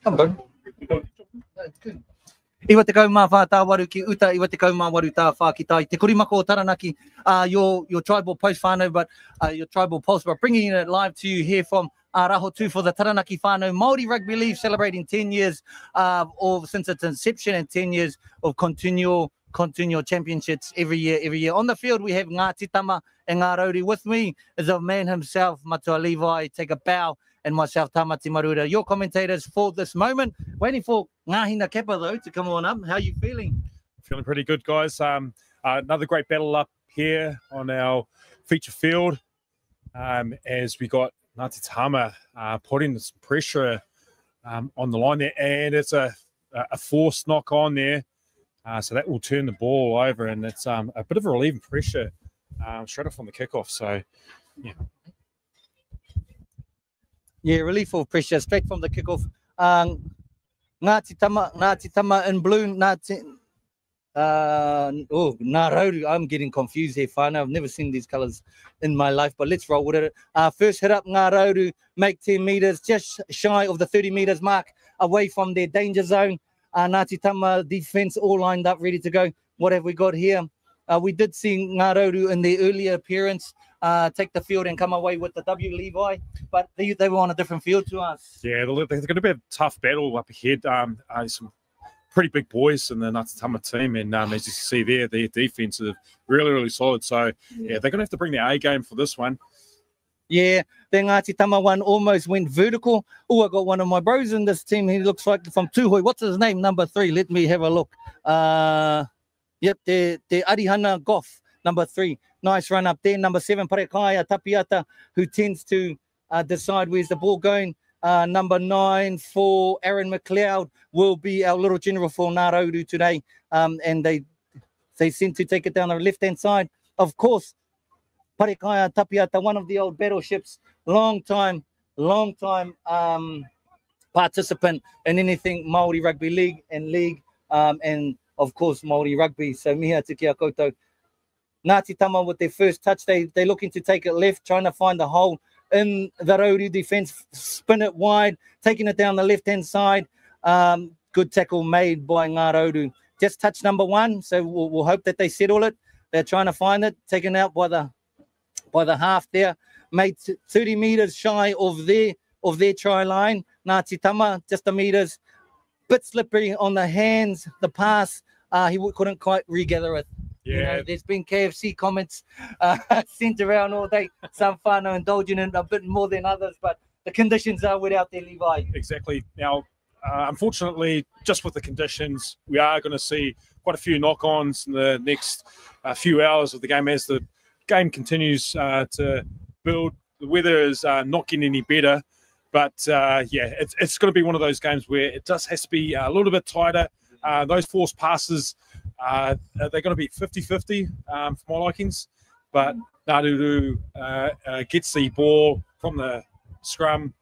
Come on. That's good. Iwa te kaumā whātā waru ki uta, iwa te kaumā waru tā whākitai. Te korimako o Taranaki, your tribal post whānau, but your tribal pulse, but bringing it live to you here from Rahotu for the Taranaki Whānui Māori Rugby League, celebrating 10 years since its inception and 10 years of continual championships every year. On the field, we have Ngāti Tama and Ngārauru. With me is a man himself, Matua Levi, take a bow, and myself, Tamati Marura. Your commentators for this moment. Waiting for Ngāhina Kepa, though, to come on up. How are you feeling? Feeling pretty good, guys. Another great battle up here on our feature field as we got Ngāti Tama putting some pressure on the line there, and it's a forced knock on there. So that will turn the ball over, and it's a bit of a relieving pressure straight off on the kickoff. So, yeah. Yeah, relief of pressure straight from the kickoff. Ngāti Tama in blue. Ngārauru. I'm getting confused here, Whānau. I've never seen these colours in my life, but let's roll with it. First hit up, Ngārauru make 10 metres, just shy of the 30 metres mark, away from their danger zone. Ngāti Tama defence all lined up, ready to go. What have we got here? We did see Ngārauru in their earlier appearance take the field and come away with the W, Levi, but they were on a different field to us. Yeah, they're going to be a tough battle up ahead. Some pretty big boys in the Ngāti Tama team, and as you can see there, their defence is really solid. So, yeah, they're going to have to bring their A game for this one. Yeah, the Ngāti Tama one almost went vertical. Oh, I got one of my bros in this team. He looks like from Tūhoi. What's his name? Number 3. Let me have a look. Yep, the Arihana Goff, number 3. Nice run up there. Number 7, Parekaya Tapiata, who tends to decide where's the ball going. Number 9 for Aaron McLeod will be our little general for Ngārauru today. And they seem to take it down the left-hand side. Of course, Parekaya Tapiata, one of the old battleships, long time participant in anything Māori Rugby League, and of course Māori Rugby. So miha te kia koutou. Ngāti Tama with their first touch, they're looking to take it left, trying to find the hole in the Rauru defence, spin it wide, taking it down the left-hand side. Good tackle made by Ngārauru. Just touch number 1, so we'll hope that they settle it. They're trying to find it, taken out by the half there, made 30 metres shy of their try line. Ngāti Tama, just the metres, bit slippery on the hands, the pass, he couldn't quite regather it. Yeah. You know, there's been KFC comments sent around all day. Some whānau indulging in a bit more than others, but the conditions are wet out there, Levi. Exactly. Now, unfortunately, just with the conditions, we are going to see quite a few knock-ons in the next few hours of the game as the game continues to build. The weather is not getting any better, but yeah, it's going to be one of those games where it just has to be a little bit tighter. Those forced passes, they're going to be 50-50 for my likings, but Ngārauru gets the ball from the scrum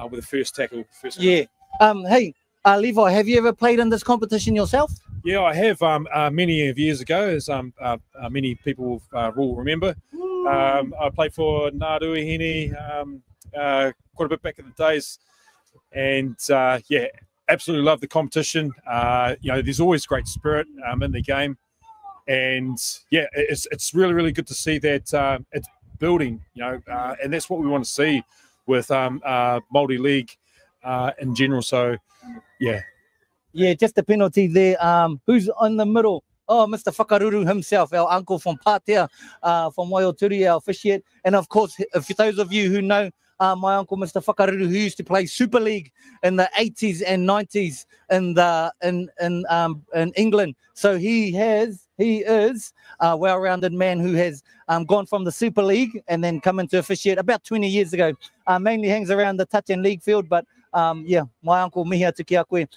with the first tackle. Yeah. Hey, Levi, have you ever played in this competition yourself? Yeah, I have many years ago, as many people will remember. I played for Ngāruahine quite a bit back in the days, and yeah, absolutely love the competition. You know, there's always great spirit in the game, and yeah, it's really good to see that it's building. You know, and that's what we want to see with Māori League in general. So yeah. Yeah, just a penalty there. Who's on the middle? Oh, Mr. Whakaruru himself, our uncle from Pātea, from Waioturi, our officiate. And of course, for those of you who know my uncle, Mr. Whakaruru, who used to play Super League in the 80s and 90s in England. So he is a well-rounded man who has gone from the Super League and then come into officiate about 20 years ago. Mainly hangs around the touch and league field, but yeah, my uncle Miha Tuki Akwe,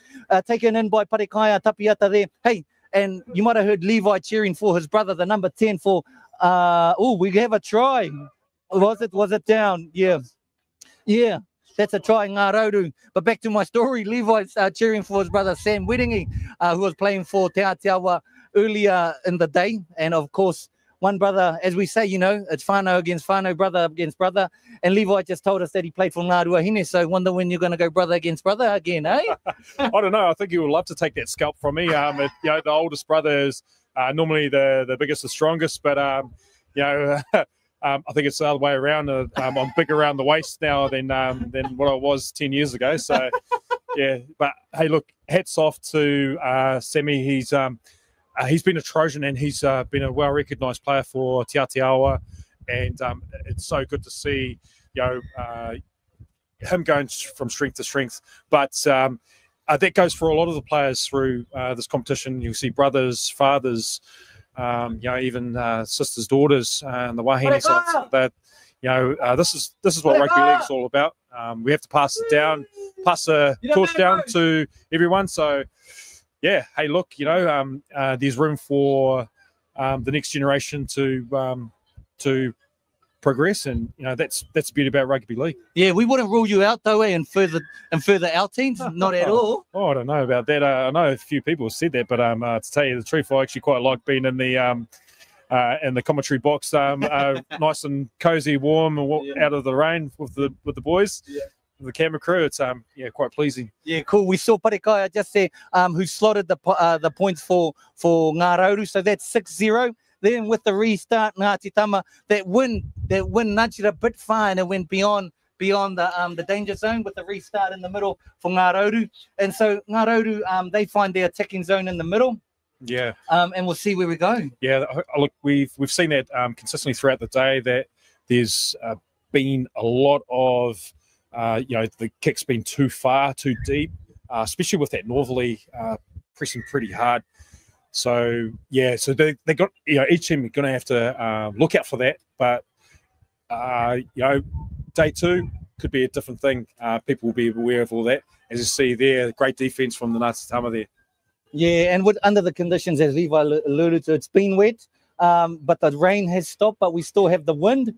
taken in by Parekaya Tapiata there. Hey, and you might have heard Levi cheering for his brother, the number 10 for, oh, we have a try. Was it down? Yeah. Yeah, that's a try, Ngārauru. But back to my story, Levi's cheering for his brother Sam Wedingi, who was playing for Te Atiawa earlier in the day. And of course, one brother, as we say, you know, it's whānau against whānau, brother against brother. And Levi just told us that he played for Ngāruahine, so wonder when you're going to go brother against brother again, eh? I don't know. I think he would love to take that scalp from me. You know, the oldest brother is normally the biggest, the strongest, but you know, I think it's the other way around. I'm big around the waist now than what I was 10 years ago. So yeah, but hey, look, hats off to Semi. He's been a Trojan, and he's been a well-recognised player for Te Aotearoa, and it's so good to see, you know, him going from strength to strength. But that goes for a lot of the players through this competition. You see brothers, fathers, you know, even sisters, daughters, and the wahine sides. That, you know, this is what rugby league is all about. We have to pass the torch down to everyone. So yeah, hey, look, you know, there's room for the next generation to progress, and you know, that's the beauty about rugby league. Yeah, we wouldn't rule you out though, and further our teams, not at all. Oh, I don't know about that. I know a few people have said that, but to tell you the truth, I actually quite like being in the commentary box, nice and cozy, warm, and out of the rain with the boys. Yeah. The camera crew, it's yeah, quite pleasing. Yeah, cool. We saw Parikaya just there, who slotted the points for Ngārauru, so that's 6-0. Then with the restart, Ngāti Tama, that win nudged it a bit far, and it went beyond the danger zone with the restart in the middle for Ngārauru. And so Ngārauru, they find their attacking zone in the middle. Yeah. And we'll see where we go. Yeah, look, we've seen that consistently throughout the day, that there's been a lot of you know, the kick's been too far, too deep, especially with that Northerly pressing pretty hard. So yeah, so they got, you know, each team are going to have to look out for that. But you know, day 2 could be a different thing. People will be aware of all that. As you see there, great defense from the Ngāti Tama there. Yeah, and under the conditions, as Levi alluded to, it's been wet, but the rain has stopped, but we still have the wind.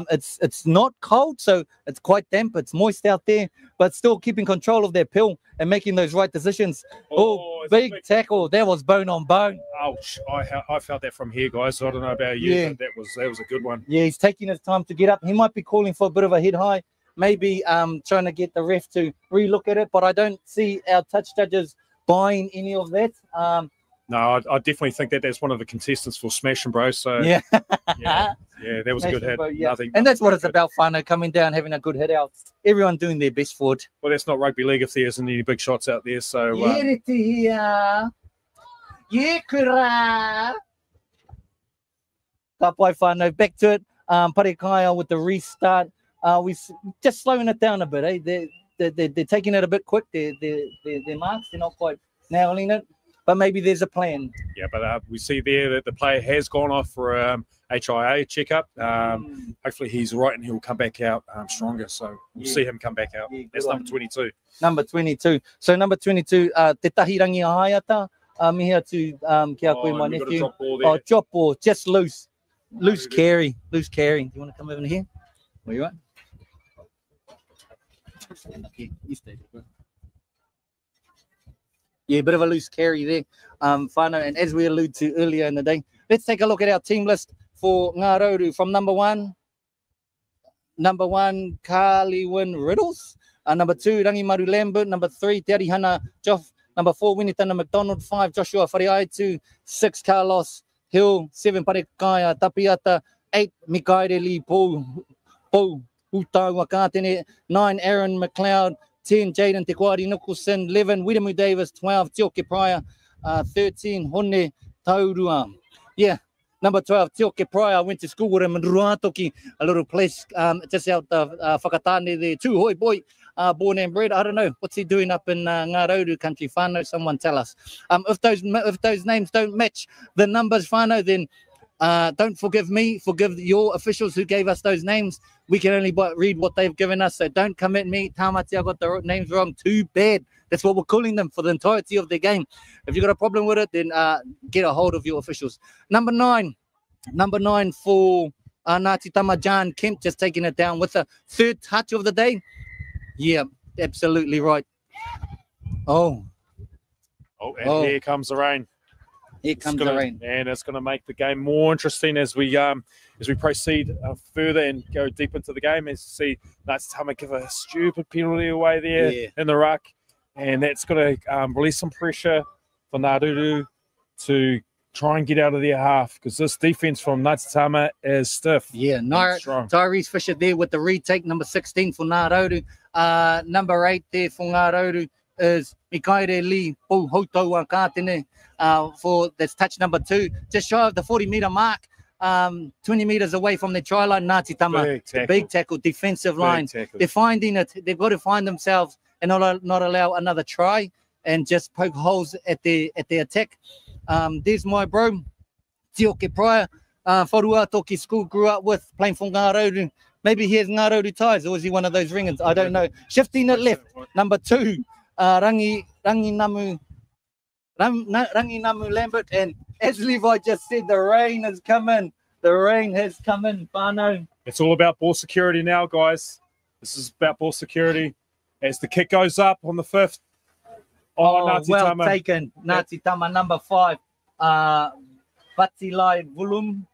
It's not cold, so it's quite damp. It's moist out there, but still keeping control of their pill and making those right decisions. Oh, big tackle. That was bone on bone. Ouch. I felt that from here, guys. I don't know about you, but that was a good one. Yeah, he's taking his time to get up. He might be calling for a bit of a head high, maybe trying to get the ref to relook at it, but I don't see our touch judges buying any of that. No, I definitely think that's one of the contestants for Smashing Bro. So yeah, yeah, that was a good hit. Yeah. Nothing, and that's what it's about, whānau, coming down, having a good hit out. Everyone doing their best for it. Well, that's not rugby league if there isn't any big shots out there. So yeah, Kapai whānau, back to it. Parikaya with the restart. We just slowing it down a bit. They're taking it a bit quick. Their marks, they're not quite nailing it. But maybe there's a plan. Yeah, but we see there that the player has gone off for HIA checkup. Hopefully he's right and he'll come back out stronger. So we'll see him come back out. That's number 22. Number 22. So number 22, Te Tahirangi Ahaiata. I'm here to kia koe, my nephew. Drop ball, just loose. Loose carry. Loose carry. Do you want to come over here? Where you at? You stay there. Yeah, a bit of a loose carry there, whānau. And as we alluded to earlier in the day, let's take a look at our team list for Ngārauru. From number one, Carlywin Riddles. Number 2, Rangimaru Lambert. Number 3, Te Arihana Joff. Number 4, Winitana McDonald. 5, Joshua Whareaitu. 6, Carlos Hill. 7, Parikaya Tapiata. 8, Mikaere Lee Pou Utaua Kātene. 9, Aaron McLeod. 10, Jaden Tequari Nicholson. 11, Widemu Davis. 12, Tioke Pryor. 13, Hone Taurua. Yeah, number 12, Tioke Pryor. I went to school with him in Ruatoki, a little place just out of Whakatane there. Too hoi boy, born and bred. I don't know. What's he doing up in Ngārauru country, whānau? Someone tell us. If those names don't match the numbers, whānau, then don't forgive me, forgive your officials who gave us those names. We can only read what they've given us, so don't come at me. Tamati, I got the names wrong. Too bad. That's what we're calling them for the entirety of the game. If you've got a problem with it, then get a hold of your officials. Number 9 for Ngāti Tama, John Kemp, just taking it down with the 3rd touch of the day. Yeah, absolutely right. And here comes the rain. Here comes the rain. And it's going to make the game more interesting as we proceed further and go deep into the game. As you see, Ngāti Tama give a stupid penalty away there in the ruck. And that's going to release some pressure for Ngārauru to try and get out of their half, because this defense from Ngāti Tama is stiff. Yeah, Tyrese Fisher there with the retake, number 16 for Ngārauru. Number 8 there for Ngārauru is Mikaere Lee Pouhoutoa Kātene for that's touch number 2, just shy of the 40-meter mark. 20 meters away from the try line. Ngāti Tama, big tackle, defensive line. They're finding it. They've got to find themselves and not allow another try and just poke holes at the attack. There's my bro, Tioke Pryor, whorua toki school, grew up with, playing for Ngārauru. Maybe he has Ngārauru ties, or is he one of those ringers? I don't know. Shifting it left, number 2, Rangi Namu Lambert. And as Levi just said, the rain is coming. The rain has come in, whānau. It's all about ball security now, guys. This is about ball security. As the kick goes up on the 5th. Ngāti Tama. Taken. Ngāti Tama, number 5. Vatilai Vulum.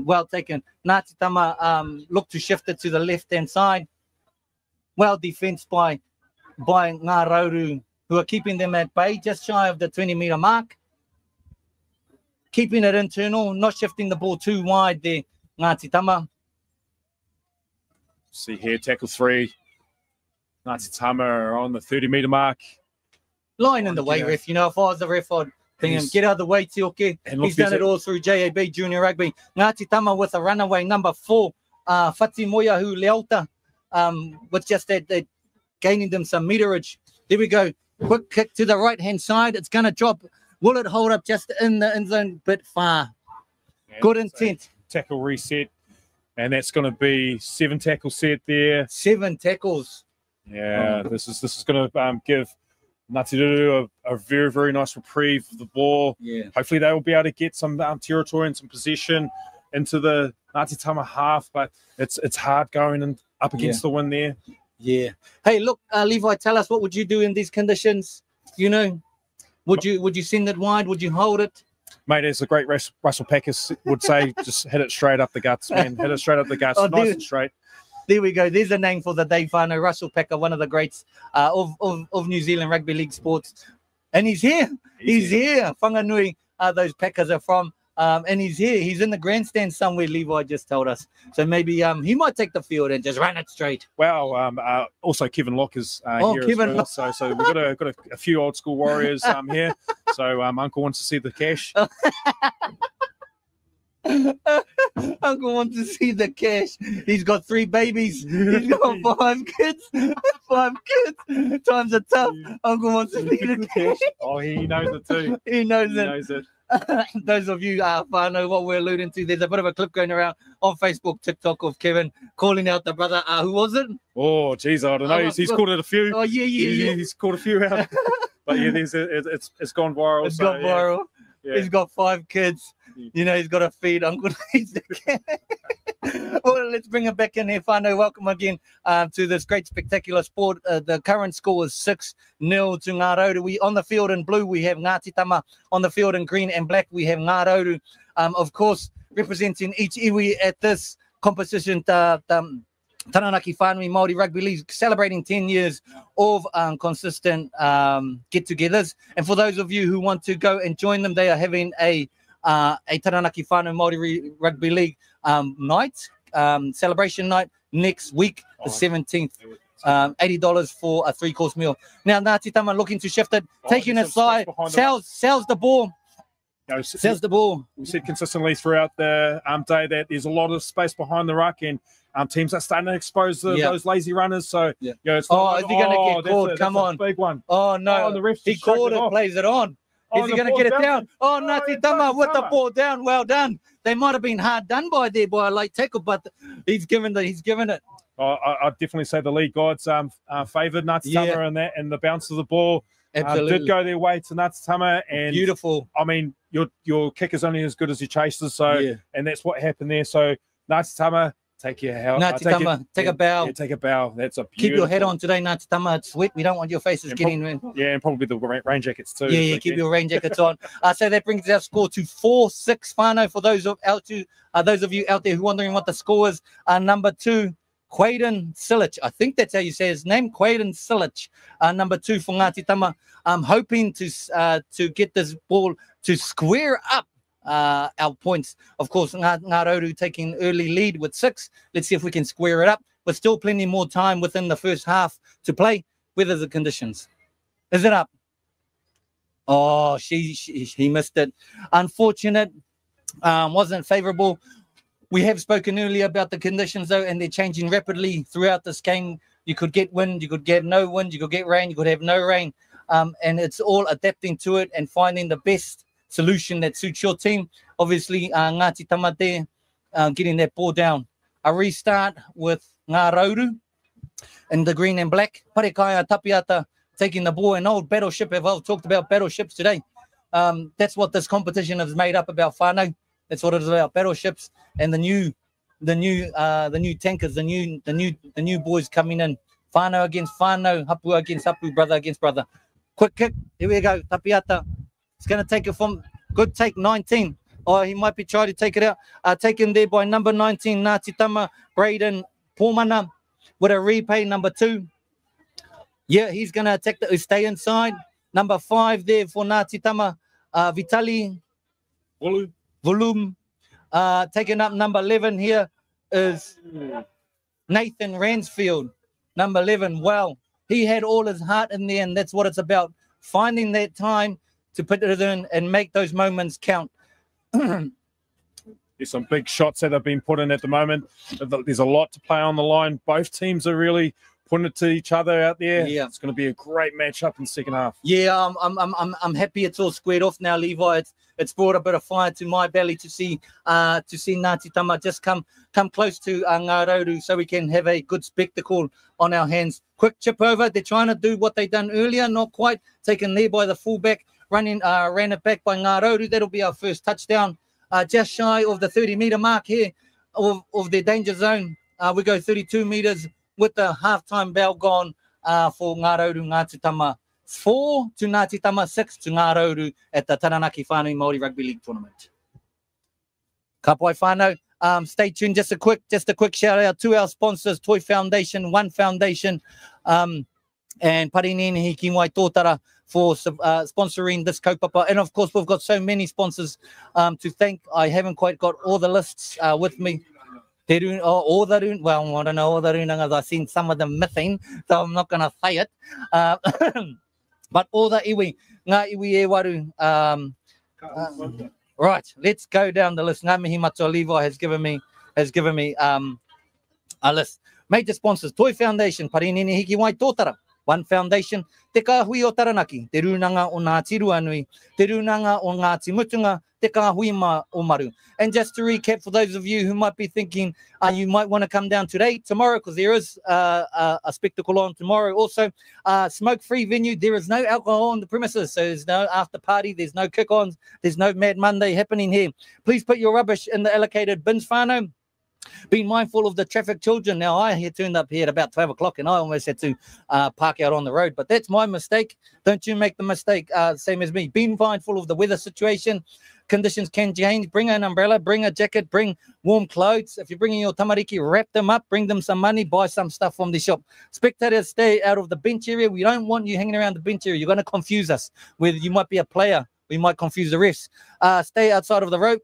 Well taken. Ngāti Tama look to shift it to the left-hand side. Well defensed by Ngārauru, who are keeping them at bay, just shy of the 20-meter mark. Keeping it internal, not shifting the ball too wide there, Ngāti Tama. See here, tackle 3. Ngāti Tama are on the 30-meter mark. Line in the way, ref. You know, if I was the ref, I'd think, get out of the way, Tioke. He's done it all through JAB Junior Rugby. Ngāti Tama with a runaway, number 4, Whati Moiahu Leota, with just that gaining them some meterage. There we go. Quick kick to the right-hand side. It's going to drop. Will it hold up just in the end zone? Bit far. Good intent. Tackle reset. And that's going to be 7 tackle set there. 7 tackles. Yeah, this is going to give Ngāti a very, very nice reprieve of the ball. Yeah. Hopefully they will be able to get some territory and some possession into the Ngāti Tama half, but it's hard going and up against the wind there. Yeah. Hey, look, Levi, tell us, what would you do in these conditions? You know, would you send it wide? Would you hold it? Mate, as the great Russell Packer would say, just hit it straight up the guts, man. Hit it straight up the guts, nice and straight. There we go. There's a name for the day, whānau. Russell Packer, one of the greats of New Zealand Rugby League sports. And he's here. He's here. Whanganui, those Packers are from. And he's here. He's in the grandstand somewhere, Levi just told us. So maybe he might take the field and just run it straight. Well, also Kevin Locke is here Kevin as well. So we've got a few old school warriors here. So Uncle wants to see the cash. Uncle wants to see the cash. He's got 3 babies. He's got 5 kids. 5 kids. Times are tough. Uncle wants to see the cash. Oh, he knows it too. He knows it. Those of you know what we're alluding to. There's a bit of a clip going around on Facebook, TikTok of Kevin calling out the brother. Who was it? Oh, geez, I don't know. He's called it a few. Oh, yeah. He's called a few out. But yeah, it's gone viral. It's gone viral. Yeah. He's got 5 kids. You know, he's got to feed Uncle. Well, let's bring him back in here, whānau. Welcome again to this great, spectacular sport. The current score is 6-0 to Ngārauru. We on the field in blue, we have Ngāti Tama. On the field in green and black, we have Ngārauru. Of course, representing each iwi at this competition, Taranaki Whānui Māori Rugby League, celebrating 10 years of consistent get-togethers. And for those of you who want to go and join them, they are having a Taranaki Whānui Māori Rugby League night, celebration night next week, the 17th. $80 for a 3-course meal. Now, Ngāti Tama looking to shift it, taking it side, sells the ball. Sells the ball. We said consistently throughout the day that there's a lot of space behind the ruck, and teams are starting to expose those lazy runners. So, yeah. It's not, is he going to get called? Come on. Big one. Oh, no. The he called it, plays it on. Is he going to get it down? Oh, Ngāti Tama with the ball down. Well done. They might have been hard done by a late tackle, but he's given it. I'd definitely say the league gods favoured Ngāti Tama in that, and the bounce of the ball did go their way to Ngāti Tama. And beautiful. I mean, your kick is only as good as your chasers, so and that's what happened there. So Ngāti Tama take your help. Ngāti Tama, take a bow. Yeah, take a bow. That's a beautiful. Keep your head on today, Ngāti Tama. It's wet. We don't want your faces getting in. Yeah, and probably the rain jackets too. Yeah, keep your rain jackets on. So that brings our score to 4-6, Whānau. For those of you out there who are wondering what the score is, number 2, Quaden Silic. I think that's how you say his name, Quaden Silic. Number 2 for Ngāti Tama. I'm hoping to get this ball to square up our points. Of course, Ngārauru taking early lead with 6. Let's see if we can square it up. But still plenty more time within the first half to play. Weather the conditions. Is it up? Oh, he missed it. Unfortunate. Wasn't favorable. We have spoken earlier about the conditions though, and they're changing rapidly throughout this game. You could get wind, you could get no wind, you could get rain, you could have no rain. And it's all adapting to it and finding the best solution that suits your team. Obviously, Ngāti Tama there, getting that ball down. A restart with Ngārauru in the green and black. Parekaya Tapiata taking the ball. An old battleship. I've talked about battleships today. That's what this competition is made up about, Whānau. That's what it is about, battleships and the new tankers, the new boys coming in. Whānau against Whānau, Hapu against Hapu, brother against brother. Quick kick. Here we go. Tapiata. It's going to take it from good take 19. Oh, he might be trying to take it out. Taken there by number 19, Ngāti Tama, Braden Pomana, with a repay, number 2. Yeah, he's going to attack stay inside. Number 5 there for Ngāti Tama, Vitali Volume. Taking up number 11 here is Nathan Ransfield. Number 11, wow. He had all his heart in there, and that's what it's about. Finding that time to put it in and make those moments count. There's some big shots that have been put in at the moment. There's a lot to play on the line. Both teams are really putting it to each other out there. Yeah, it's going to be a great matchup in the second half. Yeah, I'm happy it's all squared off now, Levi. It's brought a bit of fire to my belly to see Ngāti Tama just come close to Ngārauru so we can have a good spectacle on our hands. Quick chip over. They're trying to do what they done earlier, not quite. Taken there by the fullback, ran it back by Ngārauru. That'll be our first touchdown. Just shy of the 30-meter mark here of their danger zone. We go 32 meters with the halftime bell gone for Ngārauru Ngāti Tama. 4 to Ngāti Tama, 6 to Ngārauru at the Taranaki Whānui Māori Rugby League tournament. Ka pai whānau. Stay tuned. Just a quick shout out to our sponsors, Toy Foundation, One Foundation, and Parinini Ki Wai Tōtara for sponsoring this kaupapa. And of course, we've got so many sponsors to thank. I haven't quite got all the lists with me. Well, I don't know all the runangas. I've seen some of them missing, so I'm not going to say it. But all the iwi, ngā iwi e waru. Right, let's go down the list. Ngā mihi matua Levi has given me a list. Major sponsors: Toy Foundation, Parinini Hiki Wai Tōtara. One Foundation, Te Kāhui o Taranaki, Te Runanga o Ngāti Ruanui, Te Runanga o Ngāti Mutunga, Te Kāhui o Maru. And just to recap, for those of you who might be thinking you might want to come down today, tomorrow, because there is a spectacle on tomorrow. Also, smoke-free venue. There is no alcohol on the premises, so there's no after party. There's no kick-ons. There's no Mad Monday happening here. Please put your rubbish in the allocated bins, whānau. Be mindful of the traffic children. Now, I turned up here at about 12 o'clock and I almost had to park out on the road, but that's my mistake. Don't you make the mistake, same as me. Be mindful of the weather situation. Conditions can change. Bring an umbrella, bring a jacket, bring warm clothes. If you're bringing your tamariki, wrap them up, bring them some money, buy some stuff from the shop. Spectators, stay out of the bench area. We don't want you hanging around the bench area. You're going to confuse us. Whether you might be a player, we might confuse the refs. Stay outside of the rope.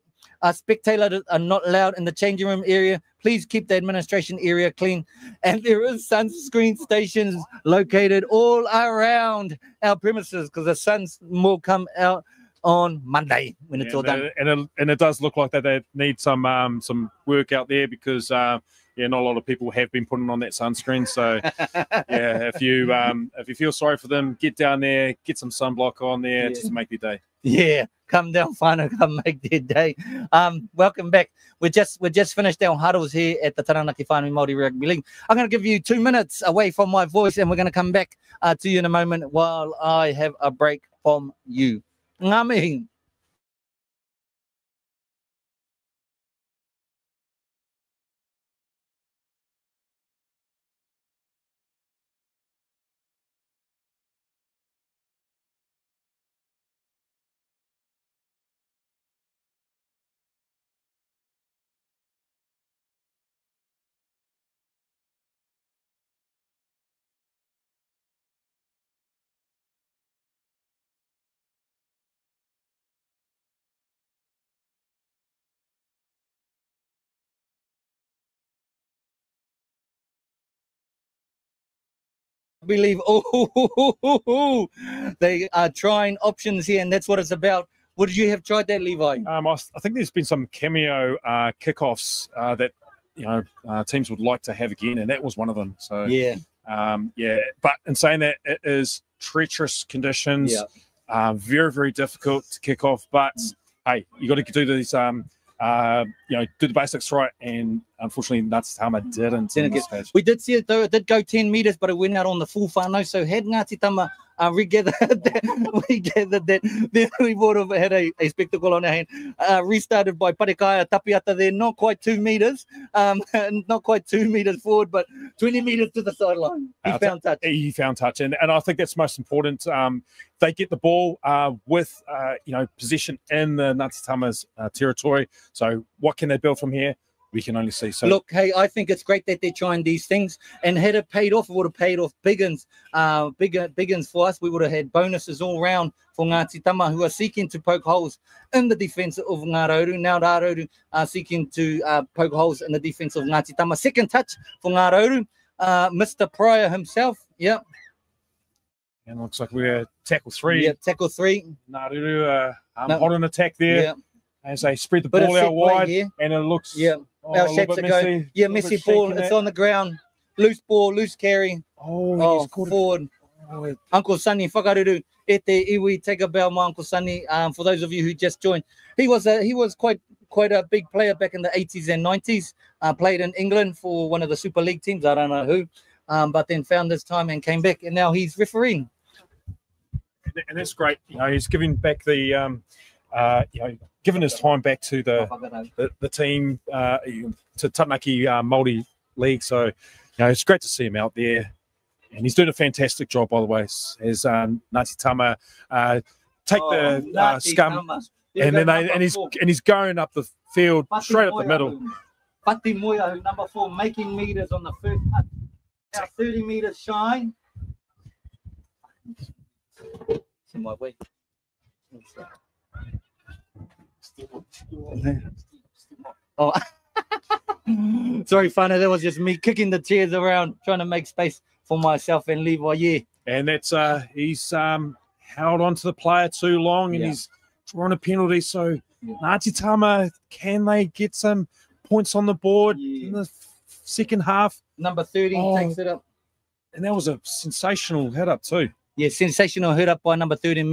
Spectators are not allowed in the changing room area. Please keep the administration area clean. And there is sunscreen stations located all around our premises because the sun will come out on Monday when it's all done. And it does look like that they need some work out there because not a lot of people have been putting on that sunscreen. So yeah, if you feel sorry for them, get down there, get some sunblock on there just to make their day. Yeah, come down, Whānau, come make their day. Welcome back. We just finished our huddles here at the Taranaki Whānui Māori Rugby League. I'm going to give you 2 minutes away from my voice, and we're going to come back to you in a moment while I have a break from you. Ngā mihi. believe, they are trying options here, and that's what it's about. Would you have tried that, Levi? I think there's been some cameo kickoffs that teams would like to have again, and that was one of them. So yeah. But in saying that, it is treacherous conditions. Yeah. Very, very difficult to kick off. But hey, you got to do these. Do the basics right, and unfortunately, Ngāti Tama didn't. We did see it though; it did go 10 meters, but it went out on the full whānau. So had Ngāti Tama regathered that, then we would have had a spectacle on our hand. Restarted by Parikaya Tapiata there, not quite 2 meters, not quite 2 meters forward, but 20 meters to the sideline. He found touch. He found touch, and I think that's most important. They get the ball with possession in the Ngāti Tama's territory. So what can they build from here? We can only see. So look, hey, I think it's great that they're trying these things, and had it paid off, it would have paid off biggins for us. We would have had bonuses all round for Ngāti Tama, who are seeking to poke holes in the defence of Ngārauru. Now Ngārauru are seeking to poke holes in the defence of Ngāti Tama. Second touch for Ngārauru, Mr. Pryor himself. Yep. And looks like we're tackle 3. Yeah, tackle 3. Ngārauru hot on attack there. Yeah. As they spread the ball out wide, and it looks our shapes are going. Yeah, messy ball. It's on the ground. Loose ball, loose carry. He's forward. Uncle Sunny, whakaruru e te iwi, take a bow, my Uncle Sunny. For those of you who just joined, he was quite a big player back in the 80s and 90s. Played in England for one of the Super League teams. I don't know who, but then found his time and came back, and now he's refereeing. And that's great. He's giving back the. Given his time back to the team, to Taranaki Māori League. So, it's great to see him out there. And he's doing a fantastic job, by the way, as Ngāti Tama take the scum. And he's going up the field, straight up the middle. Pati Moya, number 4, making meters on the first touch. Now 30 meters shy. It's in my way. Oh, sorry, Whānau. That was just me kicking the chairs around, trying to make space for myself and Levi. Yeah, and that's he's held on to the player too long, and he's drawn a penalty. So Ngāti Tama, can they get some points on the board in the second half? Number 30 takes it up, and that was a sensational head up too. Yeah, sensational head up by number 30,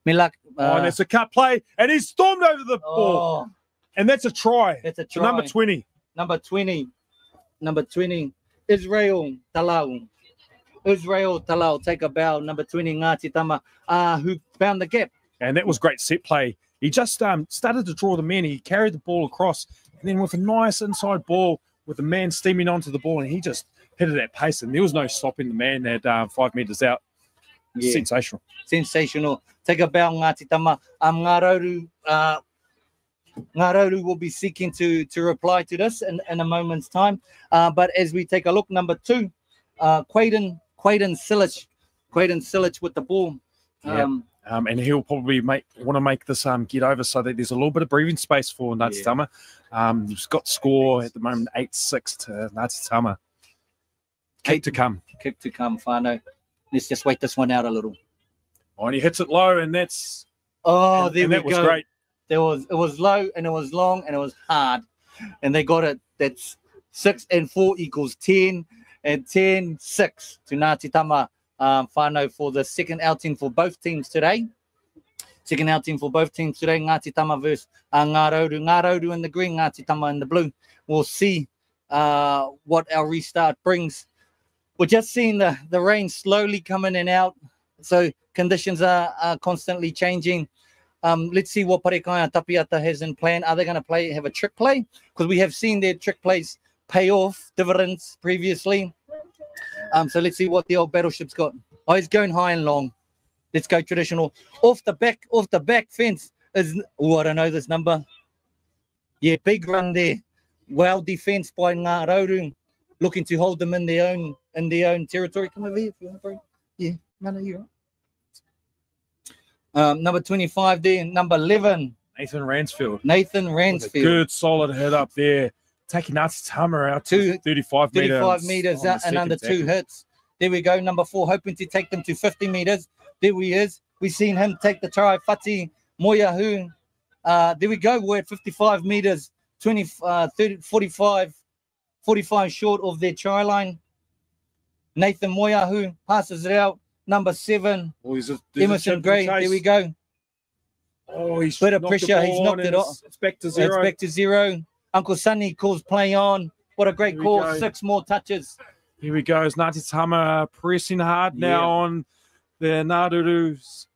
Milak. And it's a cut play, and he's stormed over the ball. And that's a try. That's a try. Number 20. Number 20. Number 20. Israel Talau. Israel Talau, take a bow. Number 20, Ngāti Tama, who found the gap. And that was great set play. He just started to draw the men. He carried the ball across, and then with a nice inside ball, with the man steaming onto the ball, and he just hit it at pace, and there was no stopping the man at 5 meters out. Yeah. Sensational. Take a bow, Ngāti Tama. Ngārauru will be seeking to reply to this in a moment's time. But as we take a look, number 2, Quaden Silic with the ball. And he'll probably want to make this get over so that there's a little bit of breathing space for Ngāti Tama. He's got score at the moment 8-6 to Ngāti Tama. Kick to come, Whānau. Let's just wait this one out a little. And he hits it low, and that's there we go. That was great. It was low, and it was long, and it was hard, and they got it. That's 6 and 4 equals 10, and 10-6 to Ngāti Tama, Whānau, for the second outing for both teams today. Ngāti Tama versus Ngārauru. Ngārauru in the green, Ngāti Tama in the blue. We'll see what our restart brings. We're just seeing the rain slowly come in and out, so conditions are constantly changing. Let's see what Parikaya Tapiata has in plan. Are they going to have a trick play? Because we have seen their trick plays pay off dividends previously. So let's see what the old battleship's got. Oh, he's going high and long. Let's go traditional. Off the back fence is, I don't know this number. Yeah, big run there. Well defense by Ngārauru, looking to hold them in their own territory. Come over here if you want, bro. Yeah, none of you. Number 25 there, number 11. Nathan Ransfield. Good solid head up there. Taking Ngāti Tama out to 35 meters and under 2 hits. There we go, number 4, hoping to take them to 50 meters. There he is. We've seen him take the try. Whati Moiahu. There we go. We're at 55 meters, 30, 45 short of their try line. Nathan Moiahu passes it out. Number 7, Emerson Gray. There we go. Oh, he's bit of pressure. He's knocked it off. It's back to 0. It's back to 0. Uncle Sonny calls play on. What a great call. 6 more touches. Here we go. Ngāti Tama pressing hard now on the Ngāraru's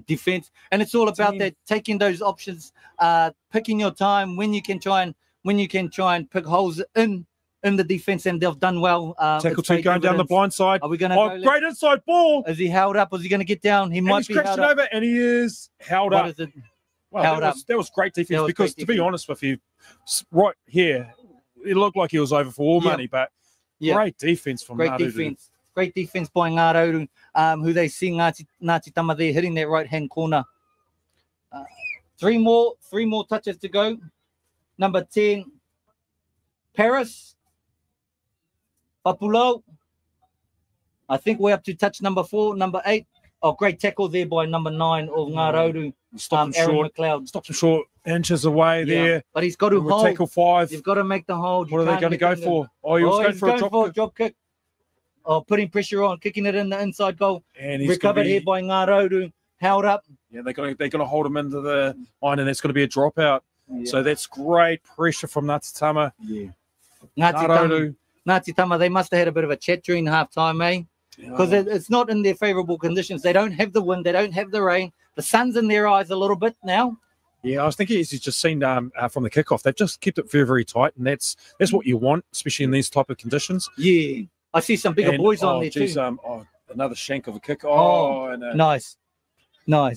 defense, and it's all about that, taking those options, picking your time when you can try and pick holes in the defense, and they've done well. Tackle 2 going down the blind side. Are we going to go great inside ball? Is he held up? Is he going to get down? He might be held up. Over, and he is held up. Well, held up. That was great defense, because to be honest with you, right here, it looked like he was over for all money, but great defense from Ngārauru. Great defense by Ngārauru, who they see Ngāti Tama there hitting that right-hand corner. 3 more touches to go. Number 10, Paris. Papulo. I think we're up to touch number 4. Number 8. Oh, great tackle there by number 9 of Ngārauru. Stops him short. McLeod. Stops him short, inches away there. But he's got to hold. Tackle 5. You've got to make the hold. What are they going to go for? Oh, he was going for a drop kick. Oh, putting pressure on, kicking it in the inside goal. And he's recovered here by Ngārauru, held up. Yeah, they're going to hold him into the line, and that's going to be a dropout. Yeah. So that's great pressure from Ngāti Tama. Yeah. Ngāti Tama, they must have had a bit of a chat during half-time, eh? Because it's not in their favourable conditions. They don't have the wind. They don't have the rain. The sun's in their eyes a little bit now. Yeah, I was thinking he's just seen from the kickoff. They've just kept it very, very tight, and that's what you want, especially in these type of conditions. Yeah. I see some bigger boys on there too. Another shank of a kick. Nice. You know,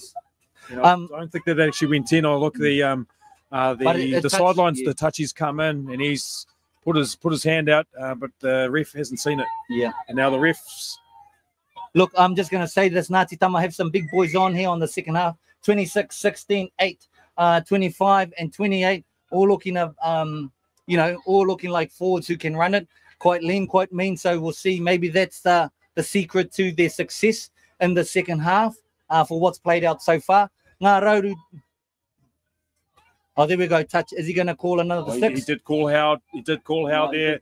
I don't think that actually went in. I look the sidelines. The touchies come in, and he's put his hand out, but the ref hasn't seen it. Yeah. And now the refs. Look, I'm just going to say this. Ngāti Tama have some big boys on here on the second half. 26, 16, 8, 25, and 28. All looking all looking like forwards who can run it. Quite lean, quite mean. So we'll see. Maybe that's the secret to their success in the second half for what's played out so far. Ngārauru. Oh, there we go. Touch. Is he going to call another 6? He did call Howard. He did call Howard there.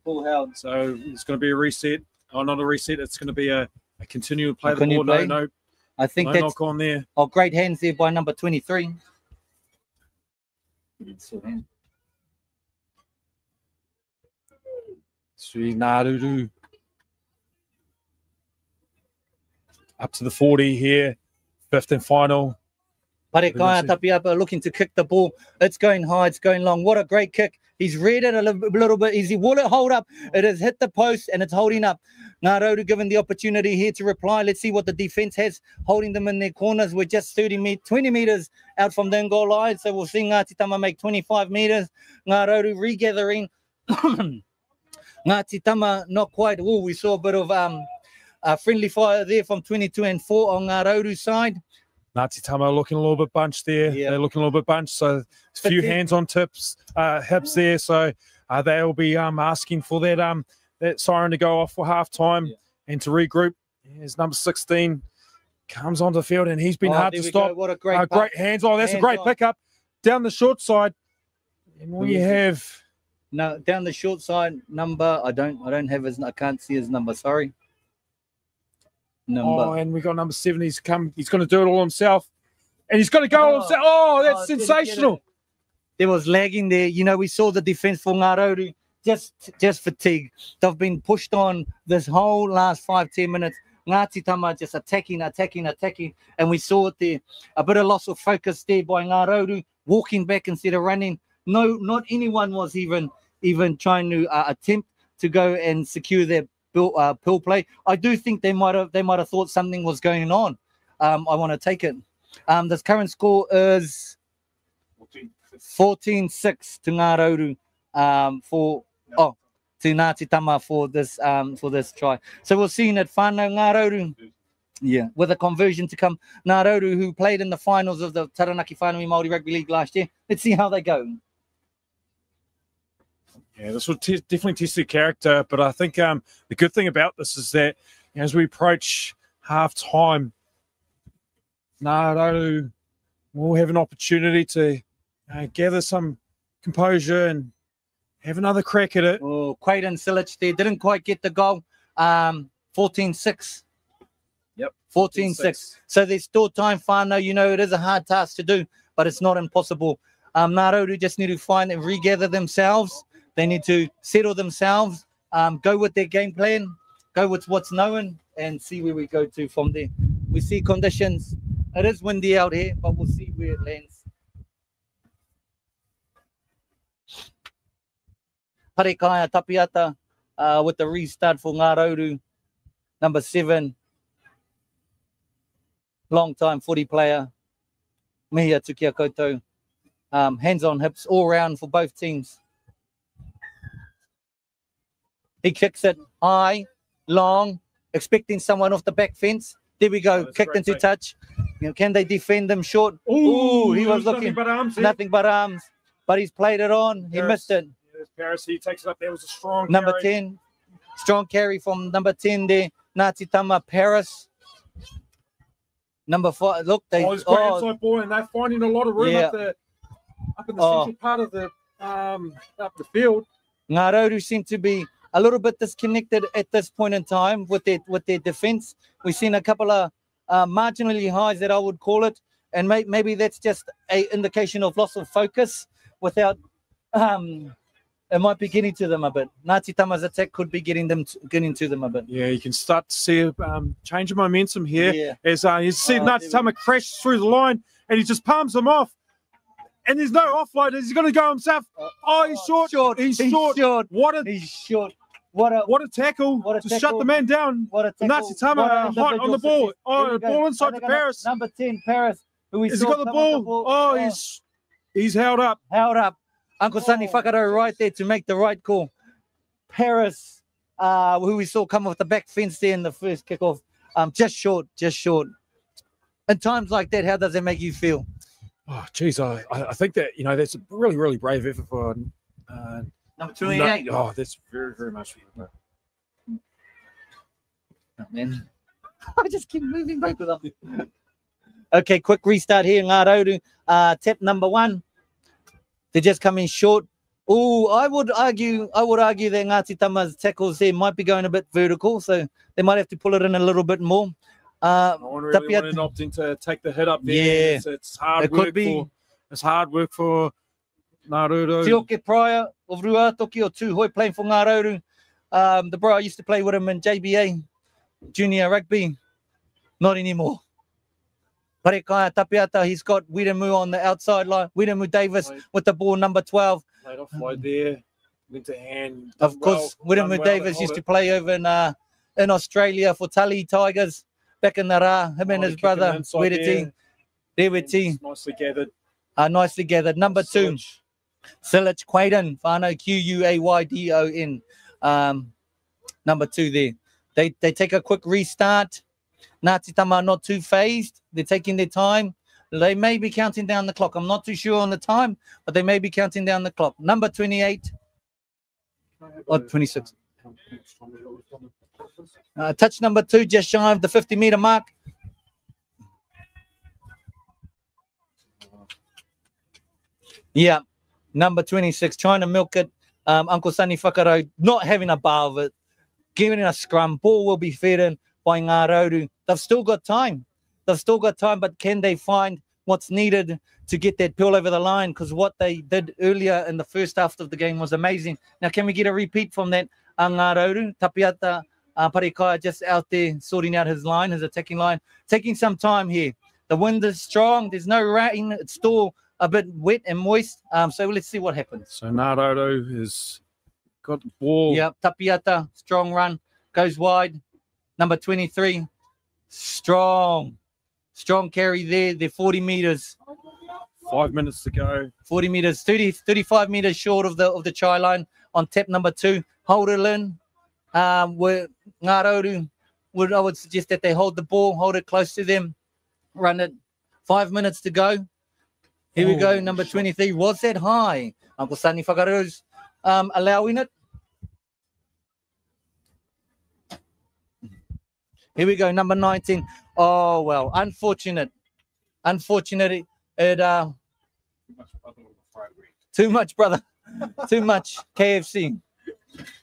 So it's going to be a reset. Oh, not a reset. It's going to be a continual play. The ball. No. I think no that's knock on there. Oh, great hands there by number 23. Ngārauru up to the 40 here, 5th and final. Parekaya Tapiapa looking to kick the ball. It's going high, it's going long. What a great kick. He's read it a little bit easy. Will it hold up? It has hit the post and it's holding up. Ngārauru given the opportunity here to reply. Let's see what the defense has, holding them in their corners. We're just 20 meters out from the goal line, so we'll see Ngāti Tama make 25 meters. Ngārauru regathering. Ngāti Tama not quite. Oh, we saw a bit of friendly fire there from 22 and 4 on Ngārauru's side. Ngāti Tama looking a little bit bunched there. Yeah. They're looking a little bit bunched. So a few hands on hips there. So they'll be asking for that siren to go off for half time and to regroup. Here's number 16 comes onto the field, and he's been hard to stop. What a great hands. Oh, that's a great pickup down the short side. And we have down the short side number. I don't have his. I can't see his number. Sorry. Oh, and we got number 7. He's going to do it all himself, and he's going to go all himself. Oh, that's sensational. There was lagging there. You know, we saw the defense for Ngārauru just fatigue. They've been pushed on this whole last 5-10 minutes. Ngāti Tama just attacking, and we saw it there. A bit of loss of focus there by Ngārauru, walking back instead of running. No, not anyone was even trying to attempt to go and secure their pill play. I do think they might have thought something was going on. I want to take it. This current score is 14-6 to Ngārauru to Ngāti Tama for this try. So we're seeing at whānau Ngārauru, with a conversion to come. Ngārauru, who played in the finals of the Taranaki Whānui Māori Rugby League last year. Let's see how they go. Yeah, this will definitely test their character, but I think the good thing about this is that as we approach half time, Ngārauru will have an opportunity to gather some composure and have another crack at it. Oh, Quaden Silic there didn't quite get the goal. 14-6. Yep. 14-6. So there's still time, Whānau. You know, it is a hard task to do, but it's not impossible. Ngārauru just need to find and regather themselves. They need to settle themselves, go with their game plan, go with what's known, and see where we go to from there. We see conditions. It is windy out here, but we'll see where it lands. Parekaya Tapiata with the restart for Ngārauru. Number 7. Long-time footy player. Mihia Tukia Koutou. Hands on hips all round for both teams. He kicks it high, long, expecting someone off the back fence. There we go, kicked into touch. You know, can they defend them short? Ooh, he was looking, nothing but arms. But he's played it on. He missed it. Paris, he takes it up. There was a strong number carry. 10. Strong carry from number 10 there. Ngāti Tama, Paris. Number 5. Look, they it's great inside ball, and they're finding a lot of room up in the central part of the up the field. Ngārauru seem to be a little bit disconnected at this point in time with their defense. We've seen a couple of marginally highs that I would call it, and maybe that's just an indication of loss of focus. Without it might be getting to them a bit. Ngāti Tama's attack could be getting to them a bit. Yeah, you can start to see a change of momentum here. Yeah. As you see Ngāti Tama crash through the line, and he just palms them off. And there's no offload. He's going to go himself. Oh, he's short. He's short. He's short. What a tackle to shut the man down. What a tackle. Ngāti Tama hot on the ball. Oh, ball inside to Paris. Number 10, Paris. Has he got the ball? Oh, he's held up. Held up. Uncle Sonny Whakaro right there to make the right call. Paris, who we saw come off the back fence there in the first kickoff. Just short. In times like that, how does it make you feel? Oh, geez, I think that, you know, that's a really, really brave effort for number 28. That's very, very much. Oh, man. I just keep moving back with them. Okay, quick restart here. Ngārauru, tap number 1. They're just coming short. Oh, I would argue that Ngāti Tama's tackles there might be going a bit vertical, so they might have to pull it in a little bit more. No one really wanted opting to take the hit up there. Yeah, it's hard work. It's hard work for Ngārauru. Tioke Pryor of Ruatoki or Tūhoi playing for Ngārauru. The bro I used to play with him in JBA, junior rugby. Not anymore. Parekaya Tapiata, he's got Wiremu on the outside line. Wiremu Davis with the ball, number 12. Played offload there. Went to hand. Of course, Wiremu Davis used to play over in Australia for Tully Tigers. Back in the Ra, him and his brother, Wireti. Nicely gathered. Nicely gathered. Number 2, Silic Quaden, Whānau, Quaydon. Number 2 there. They take a quick restart. Ngāti Tama are not too phased. They're taking their time. They may be counting down the clock. I'm not too sure on the time, but they may be counting down the clock. Number 28 or 26. Touch number 2, just shy of the 50-meter mark. Yeah, number 26, trying to milk it. Uncle Sonny Whakaro not having a bar of it, giving it a scrum. Ball will be fed in by Ngārauru. They've still got time. But can they find what's needed to get that pill over the line? Because what they did earlier in the first half of the game was amazing. Now, can we get a repeat from that? Ngārauru, Tapiata, Parekaya just out there sorting out his line, his attacking line. Taking some time here. The wind is strong. There's no rain. It's still a bit wet and moist. So let's see what happens. So Ngārauru has got the ball. Yeah, Tapiata, strong run, goes wide. Number 23, strong carry there. They're 40 meters. 5 minutes to go. 40 meters, 35 meters short of the try line on tap number 2. Hold it in. Where Ngārauru I would suggest that they hold the ball, hold it close to them, run it. 5 minutes to go. Here we go. Number 23. Was that high? Uncle Sonny Whakaro's allowing it. Here we go, number 19. Oh, well, unfortunate. Unfortunate. Too much, brother. Too much. KFC.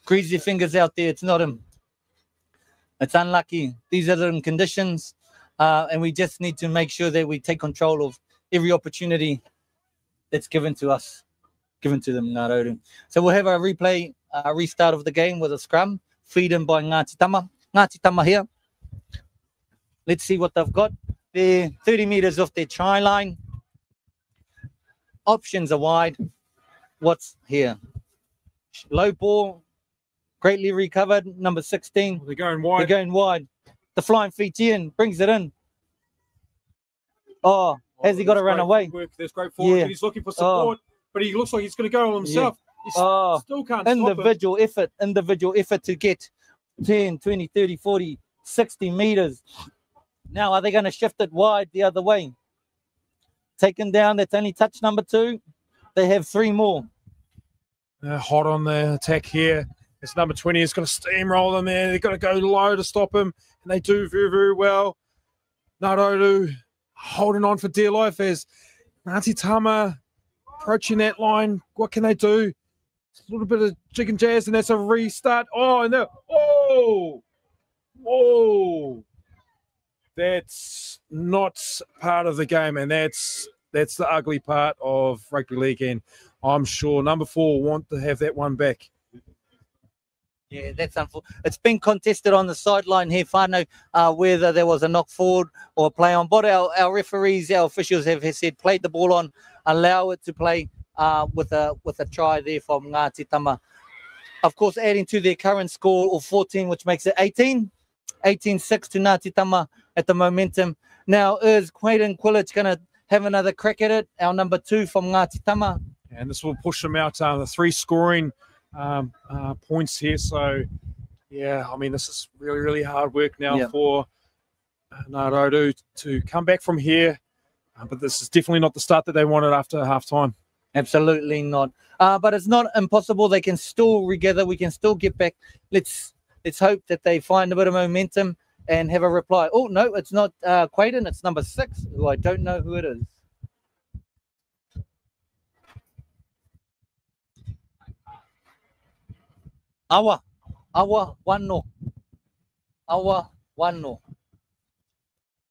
Grease your fingers out there. It's not him. It's unlucky. These are the conditions. And we just need to make sure that we take control of every opportunity that's given to us, given to them, Ngārauru. So we'll have a replay, restart of the game with a scrum, freedom by Ngāti Tama. Ngāti Tama here. Let's see what they've got. They're 30 meters off their try line. Options are wide. What's here? Low ball, greatly recovered, number 16. They're going wide. They're going wide. The flying feet in, brings it in. Oh, has he got to run away? Work. There's great forward. Yeah. He's looking for support, but he looks like he's going to go on himself. Yeah. He still can't individual effort to get 10, 20, 30, 40, 60 meters. Now, are they going to shift it wide the other way? Taken down, that's only touch number 2. They have 3 more. They're hot on the attack here. It's number 20. It's got to steamroll them there. They've got to go low to stop him, and they do very, very well. Ngārauru holding on for dear life as Ngāti Tama approaching that line. What can they do? It's a little bit of jig and jazz, and that's a restart. Oh, and whoa. That's not part of the game, and that's the ugly part of rugby league, and I'm sure number 4 want to have that one back. Yeah, that's unfortunate. It's been contested on the sideline here, Whānau, whether there was a knock forward or a play on. But our referees, our officials have said, played the ball on, allow it to play with a try there from Ngāti Tama. Of course, adding to their current score of 14, which makes it 18. 18-6 to Ngāti Tama at the momentum. Now, is Quaden Quillage going to have another crack at it? Our number 2 from Ngāti Tama. And this will push them out the 3 scoring points here. So, yeah, I mean, this is really, really hard work now for Ngārauru to come back from here. But this is definitely not the start that they wanted after half-time. Absolutely not. But it's not impossible. They can still regather. We can still get back. Let's hope that they find a bit of momentum and have a reply. Oh, no, it's not Quaden. It's number 6, who I don't know who it is. Awa Wano.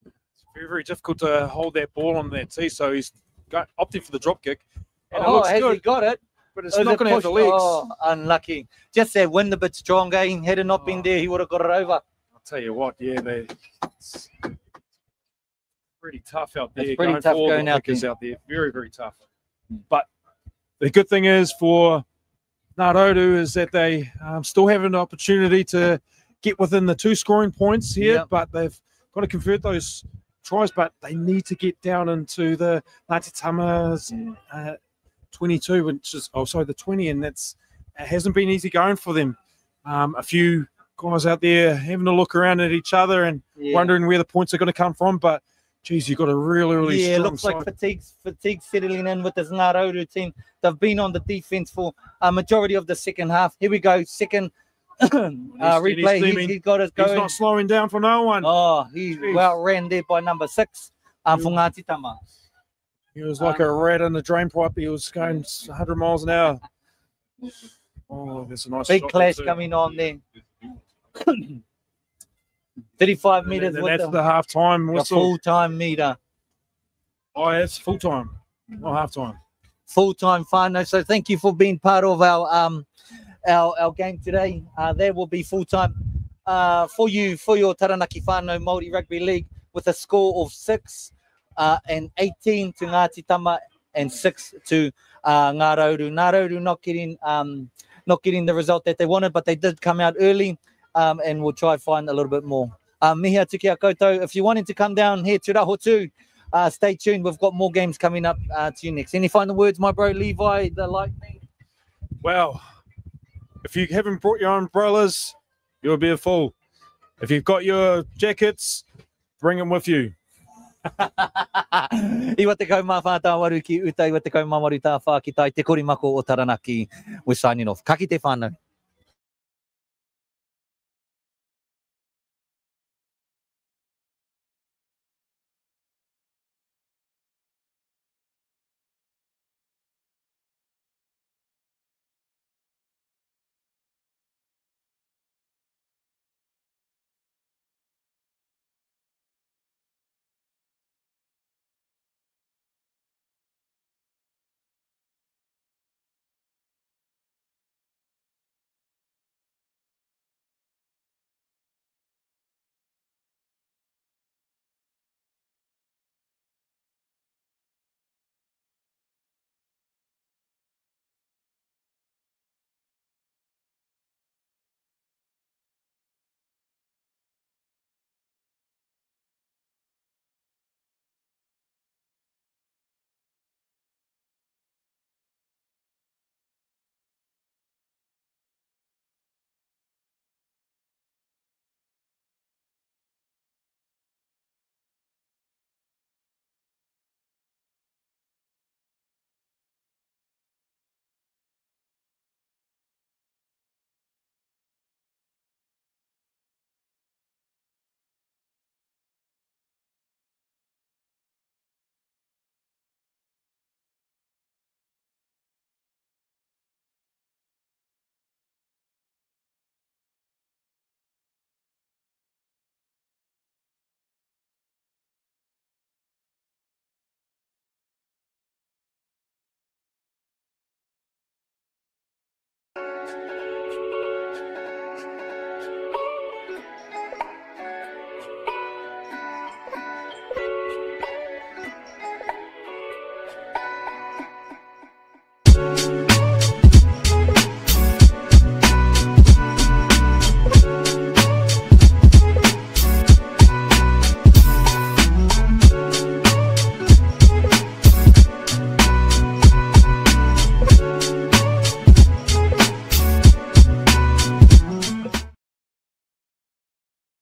It's very, very difficult to hold that ball on that tee, so he's opting for the drop kick. And has he got it? But it's not going to have the legs. Oh, unlucky. Just that wind a bit stronger. Had it not been there, he would have got it over. I'll tell you what, it's pretty tough out there. It's pretty tough going out there. Very, very tough. But the good thing is for Ngārauru is that they still have an opportunity to get within the 2 scoring points here, but they've got to convert those tries, but they need to get down into the Ngāti Tama's 22, which is, the 20, and it hasn't been easy going for them. A few guys out there having a look around at each other and wondering where the points are going to come from, but geez, you've got a really, really strong it looks side. Like fatigue settling in with this Ngārauru team. They've been on the defense for a majority of the second half. Here we go, second replay. He's got us going. He's not slowing down for no one. Oh, he well ran there by number 6 for Ngāti Tama. He was like a rat in the drain pipe. He was going 100 miles an hour. Oh, there's a nice big clash coming on there. 35 meters. And that's the half-time whistle. The full-time meter. Oh, it's full-time, not half-time. Full-time, Whānau. So thank you for being part of our game today. There will be full-time for your Taranaki Whānui Māori Rugby League with a score of 6 and 18 to Ngāti Tama and 6 to Ngārauru. Ngārauru not getting the result that they wanted, but they did come out early, and we'll try to find a little bit more. Mihia te kia koutou. If you're wanting to come down here to Rahotu, stay tuned. We've got more games coming up to you next. Any final words, my bro Levi, the lightning? Well, if you haven't brought your umbrellas, you'll be a fool. If you've got your jackets, bring them with you. Iwa te kaumā whātā waru ki uta, iwa te kaumā waru tā whā ki tai te korimako o Taranaki. We're signing off. Ka kite whānau.